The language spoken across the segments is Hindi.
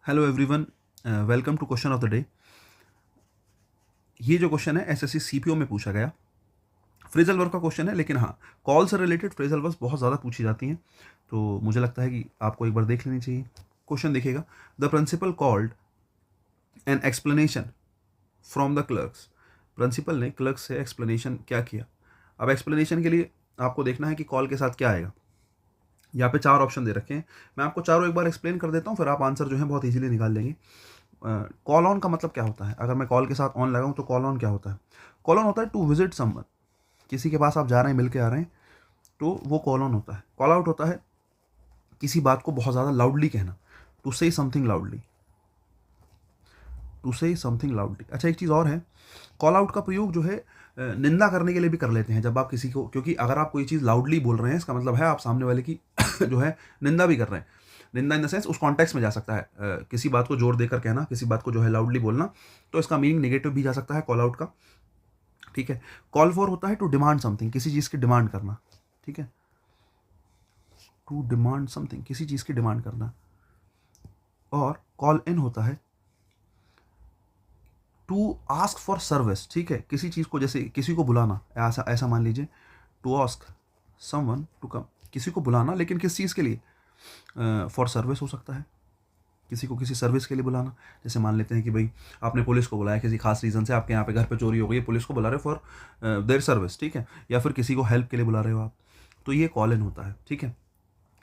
Hello everyone, welcome to question of the day. ये जो क्वेश्चन है एसएससी सीपीओ में पूछा गया फ्रेजल वर्ब का क्वेश्चन है, लेकिन हाँ, कॉल से रिलेटेड फ्रेजल वर्ब्स बहुत ज़्यादा पूछी जाती हैं, तो मुझे लगता है कि आपको एक बार देख लेनी चाहिए। क्वेश्चन देखिएगा, the principal called an explanation from the clerks. Principal ने क्लर्क से एक्सप्लेनेशन क्या किया। अब एक्सप्लेनेशन के लिए आपको देखना है कि कॉल के साथ क्या आएगा। यहाँ पे 4 ऑप्शन दे रखे हैं, मैं आपको चारों एक बार एक्सप्लेन कर देता हूँ, फिर आप आंसर जो है बहुत इजीली निकाल लेंगे। कॉल ऑन का मतलब क्या होता है? अगर मैं कॉल के साथ ऑन लगाऊं तो कॉल ऑन क्या होता है? कॉल ऑन होता है टू विजिट समवन, किसी के पास आप जा रहे हैं, मिल के आ रहे हैं, तो वो कॉल ऑन होता है। कॉल आउट होता है किसी बात को बहुत ज़्यादा लाउडली कहना, to say something loudly, to say something loudly. अच्छा, एक चीज़ और है, कॉल आउट का प्रयोग जो है निंदा करने के लिए भी कर लेते हैं। जब आप किसी को, क्योंकि अगर आप कोई चीज़ लाउडली बोल रहे हैं, इसका मतलब है आप सामने वाले की जो है निंदा भी कर रहे हैं। निंदा इन द सेंस उस कॉन्टेक्स्ट में जा सकता है, किसी बात को जोर देकर कहना, किसी बात को जो है लाउडली बोलना, तो इसका मीनिंग नेगेटिव भी जा सकता है कॉल आउट का। ठीक है। कॉल फॉर होता है टू डिमांड समथिंग, किसी चीज़ की डिमांड करना। ठीक है, टू डिमांड समथिंग, किसी चीज़ की डिमांड करना। और कॉल इन होता है टू आस्क फॉर सर्विस। ठीक है, किसी चीज़ को, जैसे किसी को बुलाना, ऐसा ऐसा मान लीजिए, to ask someone to come, किसी को बुलाना, लेकिन किस चीज़ के लिए? फॉर सर्विस हो सकता है, किसी को किसी सर्विस के लिए बुलाना। जैसे मान लेते हैं कि भाई आपने पुलिस को बुलाया किसी खास रीज़न से, आपके यहाँ पे घर पे चोरी हो गई है, पुलिस को बुला रहे हो फॉर देयर सर्विस। ठीक है, या फिर किसी को हेल्प के लिए बुला रहे हो आप, तो ये कॉल इन होता है। ठीक है,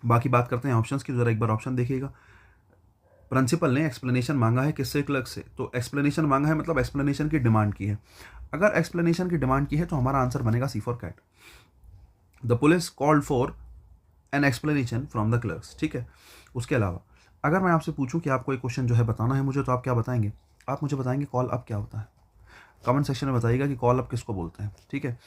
बाकी बात करते हैं ऑप्शंस की। ज़रा एक बार ऑप्शन देखिएगा। प्रिंसिपल ने एक्सप्लेनेशन मांगा है किससे? क्लर्क से। तो एक्सप्लेनेशन मांगा है मतलब एक्सप्लेनेशन की डिमांड की है। अगर एक्सप्लेनेशन की डिमांड की है तो हमारा आंसर बनेगा C for cat. The police called for an explanation from the clerks. ठीक है, उसके अलावा अगर मैं आपसे पूछूं कि आपको एक क्वेश्चन जो है बताना है मुझे, तो आप क्या बताएंगे? आप मुझे बताएंगे कॉल अप क्या होता है। कमेंट सेक्शन में बताइएगा कि कॉल अप किसको बोलते हैं। ठीक है,